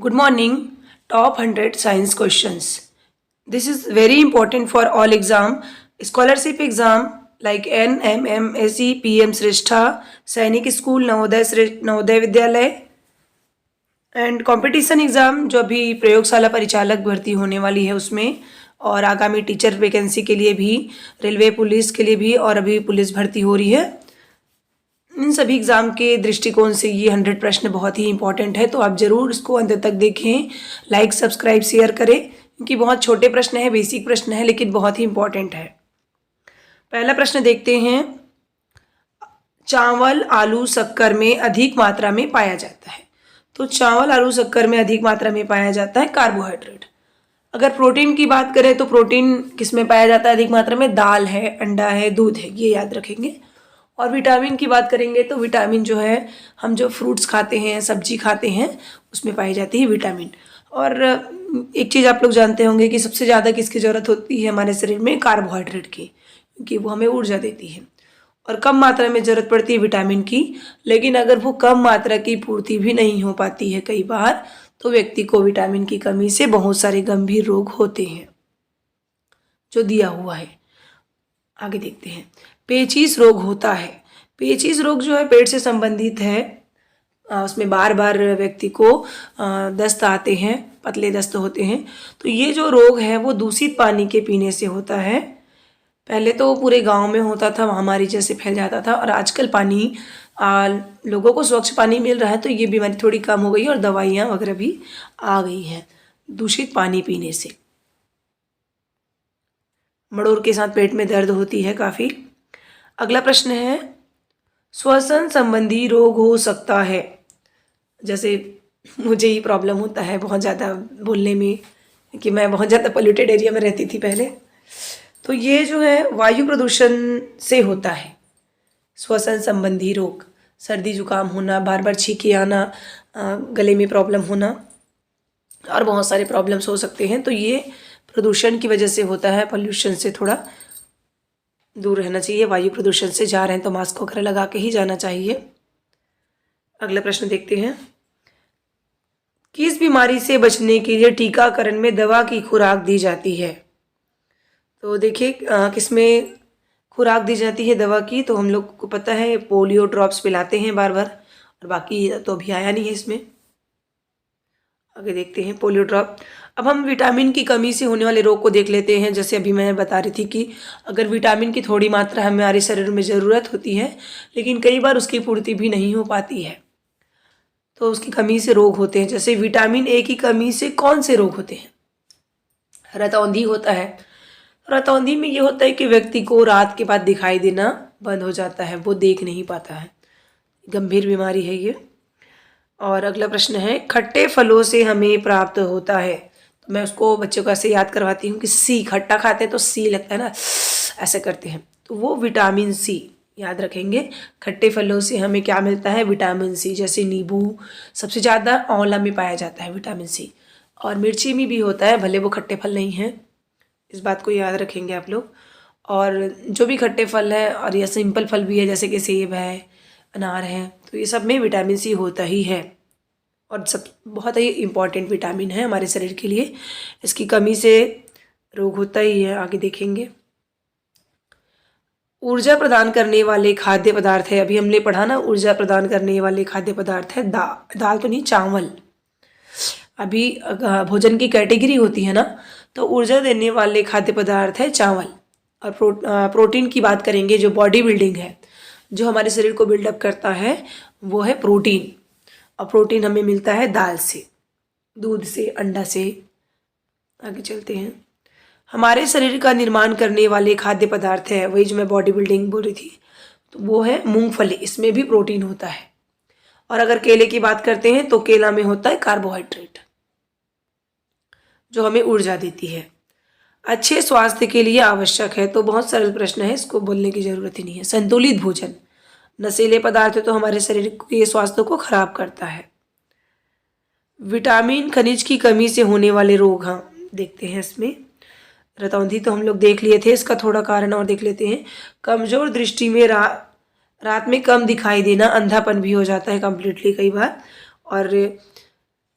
Good morning. Top 100 science questions. This is very important for all exam. Scholarship exam like NMM, SE, PM Srestha, सैनिक school, Navodaya Vidyalaya and competition exam जो अभी प्रयोगशाला परिचालक भर्ती होने वाली है उसमें, और आगामी टीचर वैकेंसी के लिए भी, रेलवे पुलिस के लिए भी, और अभी पुलिस भर्ती हो रही है। इन सभी एग्ज़ाम के दृष्टिकोण से ये 100 प्रश्न बहुत ही इंपॉर्टेंट है, तो आप ज़रूर इसको अंत तक देखें, लाइक सब्सक्राइब शेयर करें, क्योंकि बहुत छोटे प्रश्न है, बेसिक प्रश्न है, लेकिन बहुत ही इंपॉर्टेंट है। पहला प्रश्न देखते हैं। चावल आलू शक्कर में अधिक मात्रा में पाया जाता है। तो चावल आलू शक्कर में अधिक मात्रा में पाया जाता है कार्बोहाइड्रेट। अगर प्रोटीन की बात करें तो प्रोटीन किस में पाया जाता है अधिक मात्रा में? दाल है, अंडा है, दूध है, ये याद रखेंगे। और विटामिन की बात करेंगे तो विटामिन जो है, हम जो फ्रूट्स खाते हैं, सब्जी खाते हैं, उसमें पाई जाती है विटामिन। और एक चीज़ आप लोग जानते होंगे कि सबसे ज़्यादा किसकी ज़रूरत होती है हमारे शरीर में? कार्बोहाइड्रेट की, क्योंकि वो हमें ऊर्जा देती है। और कम मात्रा में ज़रूरत पड़ती है विटामिन की, लेकिन अगर वो कम मात्रा की पूर्ति भी नहीं हो पाती है कई बार, तो व्यक्ति को विटामिन की कमी से बहुत सारे गंभीर रोग होते हैं, जो दिया हुआ है। आगे देखते हैं। पेचिश रोग होता है। पेचिश रोग जो है पेट से संबंधित है। उसमें बार बार व्यक्ति को दस्त आते हैं, पतले दस्त होते हैं। तो ये जो रोग है वो दूषित पानी के पीने से होता है। पहले तो पूरे गांव में होता था, महामारी जैसे फैल जाता था, और आजकल पानी लोगों को स्वच्छ पानी मिल रहा है, तो ये बीमारी थोड़ी कम हो गई और दवाइयाँ वगैरह भी आ गई हैं दूषित पानी पीने से। मड़ोर के साथ पेट में दर्द होती है काफ़ी। अगला प्रश्न है, श्वसन संबंधी रोग हो सकता है। जैसे मुझे ही प्रॉब्लम होता है बहुत ज़्यादा बोलने में, कि मैं बहुत ज़्यादा पोल्यूटेड एरिया में रहती थी पहले। तो ये जो है वायु प्रदूषण से होता है श्वसन संबंधी रोग। सर्दी जुकाम होना, बार बार छींके आना, गले में प्रॉब्लम होना, और बहुत सारे प्रॉब्लम्स हो सकते हैं। तो ये प्रदूषण की वजह से होता है। पोल्यूशन से थोड़ा दूर रहना चाहिए। वायु प्रदूषण से जा रहे हैं तो मास्क वगैरह लगा के ही जाना चाहिए। अगला प्रश्न देखते हैं। किस बीमारी से बचने के लिए टीकाकरण में दवा की खुराक दी जाती है? तो देखिए किसमें खुराक दी जाती है दवा की, तो हम लोग को पता है पोलियो ड्रॉप्स पिलाते हैं बार बार, और बाकी तो अभी आया नहीं है इसमें। आगे देखते हैं पोलियो ड्रॉप। अब हम विटामिन की कमी से होने वाले रोग को देख लेते हैं। जैसे अभी मैं बता रही थी कि अगर विटामिन की थोड़ी मात्रा हमारे शरीर में ज़रूरत होती है, लेकिन कई बार उसकी पूर्ति भी नहीं हो पाती है, तो उसकी कमी से रोग होते हैं। जैसे विटामिन ए की कमी से कौन से रोग होते हैं? रतौंधी होता है। रतौंधी में ये होता है कि व्यक्ति को रात के बाद दिखाई देना बंद हो जाता है, वो देख नहीं पाता है। गंभीर बीमारी है ये। और अगला प्रश्न है, खट्टे फलों से हमें प्राप्त होता है। तो मैं उसको बच्चों को ऐसे याद करवाती हूँ कि सी, खट्टा खाते हैं तो सी लगता है ना, ऐसे करते हैं, तो वो विटामिन सी याद रखेंगे। खट्टे फलों से हमें क्या मिलता है? Vitamin C. जैसे नींबू, सबसे ज़्यादा आंवला में पाया जाता है विटामिन सी, और मिर्ची में भी होता है, भले वो खट्टे फल नहीं हैं। इस बात को याद रखेंगे आप लोग। और जो भी खट्टे फल है, और या सिंपल फल भी है, जैसे कि सेब है, अनार है, तो ये सब में विटामिन सी होता ही है, और सब बहुत ही इम्पॉर्टेंट विटामिन है हमारे शरीर के लिए। इसकी कमी से रोग होता ही है। आगे देखेंगे। ऊर्जा प्रदान करने वाले खाद्य पदार्थ है। अभी हमने पढ़ा ना, ऊर्जा प्रदान करने वाले खाद्य पदार्थ है दाल तो नहीं, चावल। अभी भोजन की कैटेगरी होती है ना, तो ऊर्जा देने वाले खाद्य पदार्थ है चावल। और प्रोटीन की बात करेंगे, जो बॉडी बिल्डिंग है, जो हमारे शरीर को बिल्डअप करता है, वो है प्रोटीन। और प्रोटीन हमें मिलता है दाल से, दूध से, अंडा से। आगे चलते हैं। हमारे शरीर का निर्माण करने वाले खाद्य पदार्थ है, वही जो मैं बॉडी बिल्डिंग बोल रही थी, तो वो है मूंगफली। इसमें भी प्रोटीन होता है। और अगर केले की बात करते हैं तो केला में होता है कार्बोहाइड्रेट, जो हमें ऊर्जा देती है। अच्छे स्वास्थ्य के लिए आवश्यक है। तो बहुत सरल प्रश्न है, इसको बोलने की ज़रूरत ही नहीं है। संतुलित भोजन। नशीले पदार्थ तो हमारे शरीर के स्वास्थ्य को खराब करता है। विटामिन खनिज की कमी से होने वाले रोग, हाँ देखते हैं इसमें। रतौंधी तो हम लोग देख लिए थे, इसका थोड़ा कारण और देख लेते हैं। कमज़ोर दृष्टि में रात में कम दिखाई देना, अंधापन भी हो जाता है कम्प्लीटली कई बार। और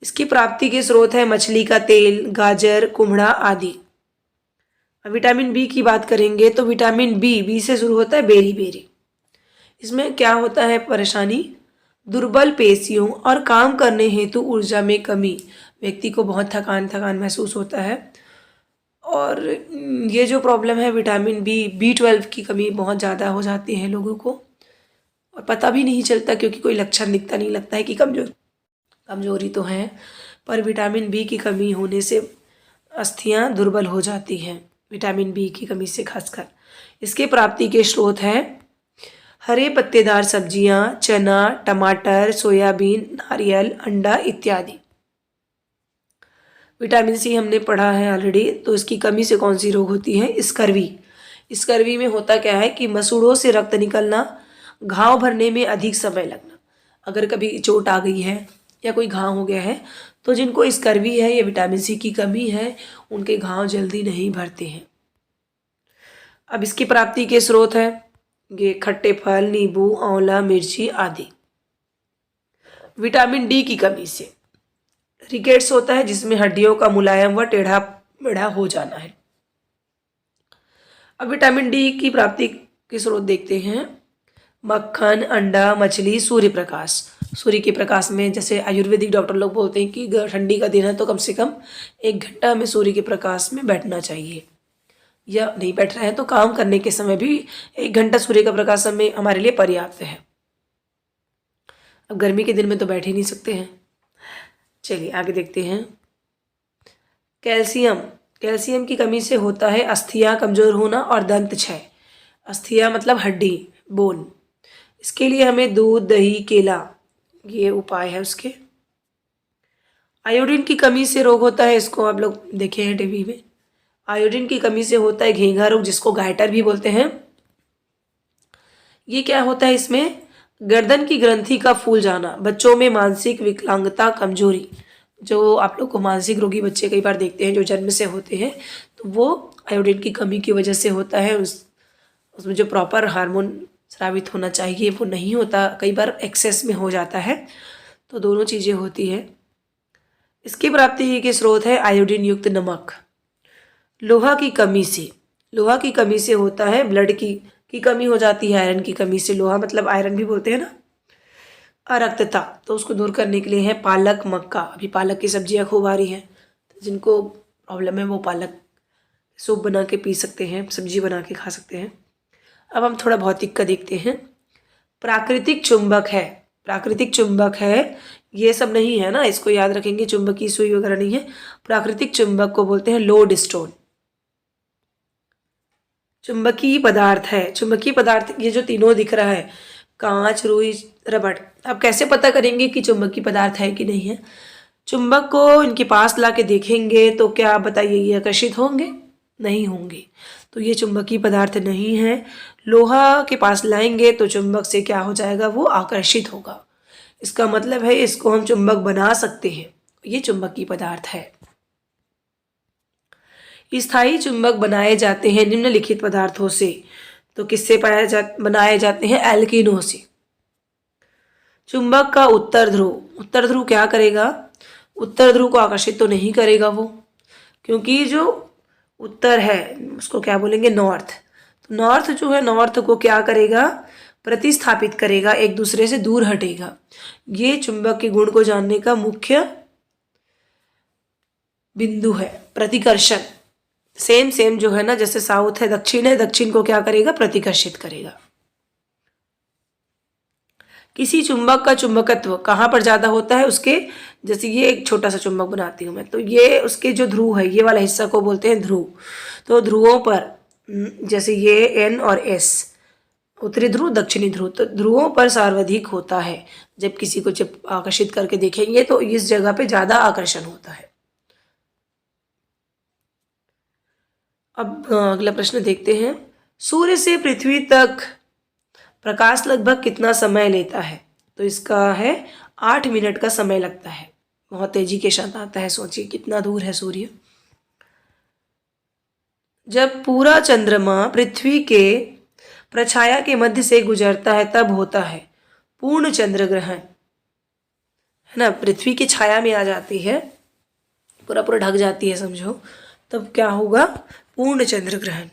इसकी प्राप्ति के स्रोत है मछली का तेल, गाजर, कुम्हड़ा आदि। अब विटामिन बी की बात करेंगे तो विटामिन बी से शुरू होता है बेरी बेरी। इसमें क्या होता है परेशानी? दुर्बल पेशियों और काम करने हेतु ऊर्जा में कमी, व्यक्ति को बहुत थकान थकान महसूस होता है। और ये जो प्रॉब्लम है विटामिन बी 12 की कमी बहुत ज़्यादा हो जाती है लोगों को, और पता भी नहीं चलता क्योंकि कोई लक्षण दिखता नहीं, लगता है कि कमजोरी तो है, पर विटामिन बी की कमी होने से अस्थियां दुर्बल हो जाती हैं, विटामिन बी की कमी से खासकर। इसके प्राप्ति के स्रोत हैं हरे पत्तेदार सब्जियां, चना, टमाटर, सोयाबीन, नारियल, अंडा इत्यादि। विटामिन सी हमने पढ़ा है ऑलरेडी, तो इसकी कमी से कौन सी रोग होती है? स्कर्वी। स्कर्वी में होता क्या है कि मसूड़ों से रक्त निकलना, घाव भरने में अधिक समय लगना। अगर कभी चोट आ गई है या कोई घाव हो गया है तो जिनको स्कर्वी है या विटामिन सी की कमी है उनके घाव जल्दी नहीं भरते हैं। अब इसकी प्राप्ति के स्रोत है ये खट्टे फल, नींबू, आंवला, मिर्ची आदि। विटामिन डी की कमी से रिकेट्स होता है जिसमें हड्डियों का मुलायम व टेढ़ा मेढ़ा हो जाना है। अब विटामिन डी की प्राप्ति के स्रोत देखते हैं मक्खन, अंडा, मछली, सूर्य प्रकाश। सूर्य के प्रकाश में जैसे आयुर्वेदिक डॉक्टर लोग बोलते हैं कि ठंडी का दिन है तो कम से कम 1 घंटा हमें सूर्य के प्रकाश में बैठना चाहिए, या नहीं बैठ रहे हैं तो काम करने के समय भी 1 घंटा सूर्य का प्रकाश में हमारे लिए पर्याप्त है। अब गर्मी के दिन में तो बैठ ही नहीं सकते हैं। चलिए आगे देखते हैं। कैल्शियम। कैल्शियम की कमी से होता है अस्थियां कमजोर होना और दंत क्षय। अस्थियां मतलब हड्डी, बोन। इसके लिए हमें दूध, दही, केला ये उपाय है उसके। आयोडीन की कमी से रोग होता है, इसको आप लोग देखे हैं टीवी में। आयोडीन की कमी से होता है घेंघा रोग, जिसको गाइटर भी बोलते हैं। ये क्या होता है? इसमें गर्दन की ग्रंथि का फूल जाना, बच्चों में मानसिक विकलांगता, कमजोरी। जो आप लोग को मानसिक रोगी बच्चे कई बार देखते हैं जो जन्म से होते हैं, तो वो आयोडीन की कमी की वजह से होता है। उसमें जो प्रॉपर हार्मोन स्रावित होना चाहिए वो नहीं होता, कई बार एक्सेस में हो जाता है, तो दोनों चीज़ें होती है। इसकी प्राप्ति के स्रोत है आयोडीन युक्त नमक। लोहा की कमी से, लोहा की कमी से होता है ब्लड की कमी हो जाती है, आयरन की कमी से। लोहा मतलब आयरन भी बोलते हैं ना। अरक्तता, तो उसको दूर करने के लिए है पालक, मक्का। अभी पालक की सब्जियां खूब आ रही हैं, तो जिनको प्रॉब्लम है वो पालक सूप बना के पी सकते हैं, सब्जी बना के खा सकते हैं। अब हम थोड़ा भौतिक का देखते हैं। प्राकृतिक चुंबक है, प्राकृतिक चुंबक है, ये सब नहीं है ना, इसको याद रखेंगे, चुंबकीय सुई वगैरह नहीं है। प्राकृतिक चुंबक को बोलते हैं लोडस्टोन। चुंबकीय पदार्थ है, चुंबकीय पदार्थ ये जो तीनों दिख रहा है, कांच, रुई, रबड़। आप कैसे पता करेंगे कि चुंबकीय पदार्थ है कि नहीं है? चुंबक को इनके पास ला के देखेंगे तो क्या आप बताइए ये आकर्षित होंगे? नहीं होंगे, तो ये चुंबकीय पदार्थ नहीं है। लोहा के पास लाएंगे तो चुंबक से क्या हो जाएगा? वो आकर्षित होगा। इसका मतलब है इसको हम चुंबक बना सकते हैं, ये चुंबकीय पदार्थ है। स्थायी चुंबक बनाए जाते हैं निम्नलिखित पदार्थों से, तो किससे बनाए जाते हैं? एल्किनों से। चुंबक का उत्तर ध्रुव, उत्तर ध्रुव क्या करेगा? उत्तर ध्रुव को आकर्षित तो नहीं करेगा वो, क्योंकि जो उत्तर है उसको क्या बोलेंगे? नॉर्थ। तो नॉर्थ जो है, नॉर्थ को क्या करेगा? प्रतिस्थापित करेगा, एक दूसरे से दूर हटेगा। ये चुंबक के गुण को जानने का मुख्य बिंदु है, प्रतिकर्षण। सेम जो है ना, जैसे साउथ है, दक्षिण को क्या करेगा? प्रतिकर्षित करेगा। किसी चुंबक का चुंबकत्व कहाँ पर ज़्यादा होता है? उसके, जैसे ये एक छोटा सा चुंबक बनाती हूँ मैं, तो ये उसके जो ध्रुव है, ये वाला हिस्सा को बोलते हैं ध्रुव। तो ध्रुवों पर, जैसे ये एन और एस, उत्तरी ध्रुव, दक्षिणी ध्रुव, तो ध्रुवों पर सर्वाधिक होता है। जब आकर्षित करके देखेंगे तो इस जगह पे ज़्यादा आकर्षण होता है। अब अगला प्रश्न देखते हैं। सूर्य से पृथ्वी तक प्रकाश लगभग कितना समय लेता है? तो इसका है 8 मिनट का समय लगता है। बहुत तेजी के साथ आता है, सोचिए कितना दूर है सूर्य। जब पूरा चंद्रमा पृथ्वी के प्रछाया के मध्य से गुजरता है तब होता है पूर्ण चंद्र ग्रहण, है ना, पृथ्वी की छाया में आ जाती है, पूरा पूरा ढक जाती है समझो, तब क्या होगा, पूर्ण चंद्र ग्रहण।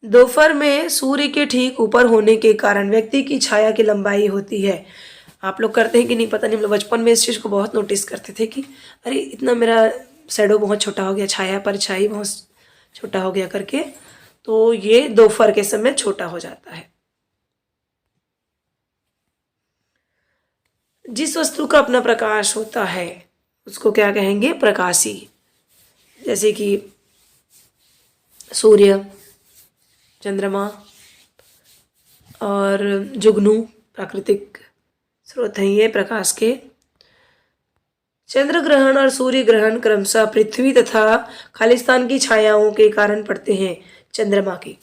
दोपहर में सूर्य के ठीक ऊपर होने के कारण व्यक्ति की छाया की लंबाई होती है। आप लोग करते हैं कि नहीं पता नहीं, हम लोग बचपन में इस चीज़ को बहुत नोटिस करते थे कि अरे इतना मेरा शैडो बहुत छोटा हो गया, छाया परछाई बहुत छोटा हो गया करके, तो ये दोपहर के समय छोटा हो जाता है। जिस वस्तु का अपना प्रकाश होता है उसको क्या कहेंगे, प्रकाशी। जैसे कि सूर्य, चंद्रमा और जुगनू प्राकृतिक स्रोत हैं ये प्रकाश के। चंद्र ग्रहण और सूर्य ग्रहण क्रमशः पृथ्वी तथा खालिस्तान की छायाओं के कारण पड़ते हैं। चंद्रमा की,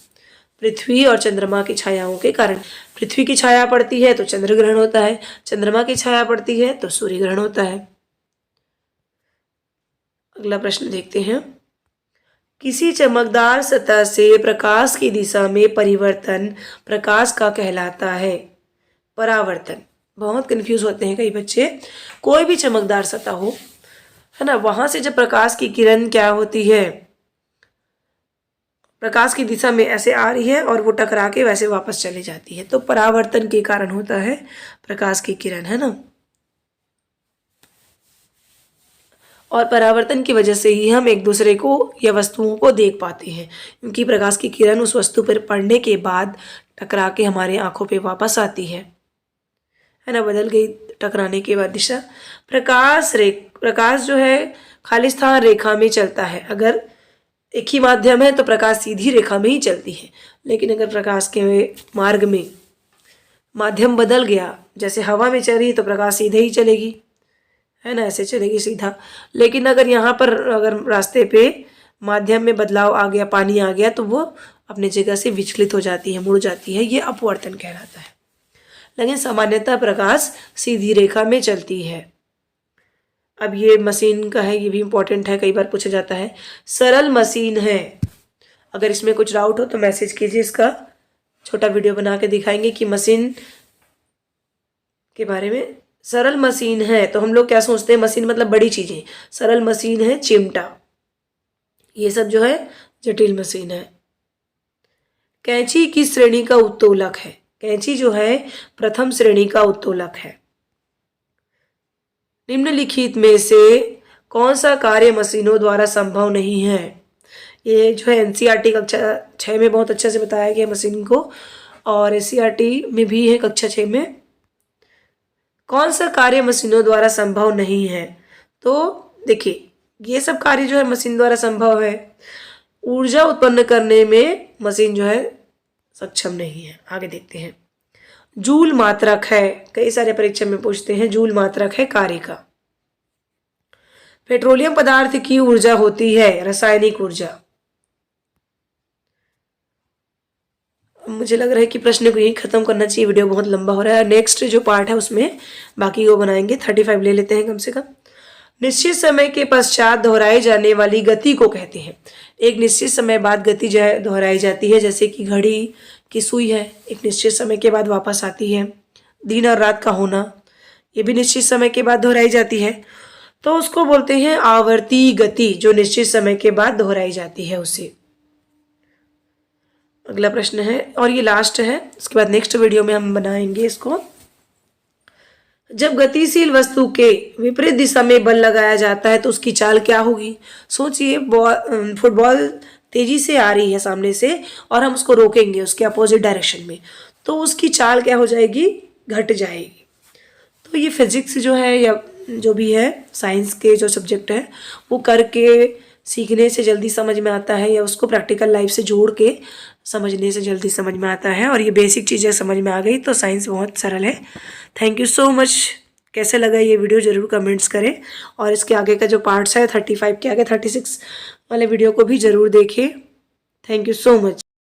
पृथ्वी और चंद्रमा की छायाओं के कारण, पृथ्वी की छाया पड़ती है तो चंद्र ग्रहण होता है, चंद्रमा की छाया पड़ती है तो सूर्य ग्रहण होता है। अगला प्रश्न देखते हैं। किसी चमकदार सतह से प्रकाश की दिशा में परिवर्तन प्रकाश का कहलाता है। परावर्तन, बहुत कंफ्यूज होते हैं कई बच्चे। कोई भी चमकदार सतह हो, है ना, वहां से जब प्रकाश की किरण क्या होती है, प्रकाश की दिशा में ऐसे आ रही है और वो टकरा के वैसे वापस चली जाती है, तो परावर्तन के कारण होता है प्रकाश की किरण, है ना। और परावर्तन की वजह से ही हम एक दूसरे को या वस्तुओं को देख पाते हैं, क्योंकि प्रकाश की किरण उस वस्तु पर पड़ने के बाद टकरा के हमारे आंखों पे वापस आती है ना, बदल गई टकराने के बाद दिशा। प्रकाश जो है खालिस्तान रेखा में चलता है। अगर एक ही माध्यम है तो प्रकाश सीधी रेखा में ही चलती है, लेकिन अगर प्रकाश के मार्ग में माध्यम बदल गया, जैसे हवा में चल रही तो प्रकाश सीधे ही चलेगी, है ना, ऐसे चलेगी सीधा। लेकिन अगर यहाँ पर अगर रास्ते पे माध्यम में बदलाव आ गया, पानी आ गया, तो वो अपनी जगह से विचलित हो जाती है, मुड़ जाती है, ये अपवर्तन कहलाता है। लेकिन सामान्यतः प्रकाश सीधी रेखा में चलती है। अब ये मशीन का है, ये भी इम्पोर्टेंट है, कई बार पूछा जाता है। सरल मशीन है, अगर इसमें कुछ डाउट हो तो मैसेज कीजिए, इसका छोटा वीडियो बना के दिखाएंगे कि मशीन के बारे में। सरल मशीन है तो हम लोग क्या सोचते हैं, मशीन मतलब बड़ी चीज़ें, सरल मशीन है चिमटा, ये सब जो है जटिल मशीन है। कैंची किस श्रेणी का उत्तोलक है, कैंची जो है प्रथम श्रेणी का उत्तोलक है। निम्नलिखित में से कौन सा कार्य मशीनों द्वारा संभव नहीं है। ये जो है एनसीईआरटी कक्षा 6 में बहुत अच्छे से बताया गया मशीन को, और एससीईआरटी में भी है कक्षा 6 में। कौन सा कार्य मशीनों द्वारा संभव नहीं है, तो देखिए ये सब कार्य जो है मशीन द्वारा संभव है। ऊर्जा उत्पन्न करने में मशीन जो है सक्षम नहीं है। आगे देखते हैं। जूल मात्रक है, कई सारे परीक्षा में पूछते हैं, जूल मात्रक है कार्य का। पेट्रोलियम पदार्थ की ऊर्जा होती है रासायनिक ऊर्जा। मुझे लग रहा है कि प्रश्न को यही खत्म करना चाहिए, वीडियो बहुत लंबा हो रहा है। नेक्स्ट जो पार्ट है उसमें बाकी वो बनाएंगे, 35 ले लेते हैं कम से कम। निश्चित समय के पश्चात दोहराई जाने वाली गति को कहते हैं। एक निश्चित समय बाद गति जो है दोहराई जाती है, जैसे कि घड़ी की सुई है, एक निश्चित समय के बाद वापस आती है। दिन और रात का होना, ये भी निश्चित समय के बाद दोहराई जाती है, तो उसको बोलते हैं आवर्ती गति, जो निश्चित समय के बाद दोहराई जाती है उसे। अगला प्रश्न है और ये लास्ट है, इसके बाद नेक्स्ट वीडियो में हम बनाएंगे इसको। जब गतिशील वस्तु के विपरीत दिशा में बल लगाया जाता है तो उसकी चाल क्या होगी। सोचिए फुटबॉल तेजी से आ रही है सामने से और हम उसको रोकेंगे उसके अपोजिट डायरेक्शन में, तो उसकी चाल क्या हो जाएगी, घट जाएगी। तो ये फिजिक्स जो है या जो भी है साइंस के जो सब्जेक्ट है वो करके सीखने से जल्दी समझ में आता है, या उसको प्रैक्टिकल लाइफ से जोड़ के समझने से जल्दी समझ में आता है। और ये बेसिक चीज़ें समझ में आ गई तो साइंस बहुत सरल है। Thank you so much. कैसे लगा ये वीडियो ज़रूर कमेंट्स करें, और इसके आगे का जो पार्ट्स है 35 के आगे 36 वाले वीडियो को भी ज़रूर देखें। Thank you so much.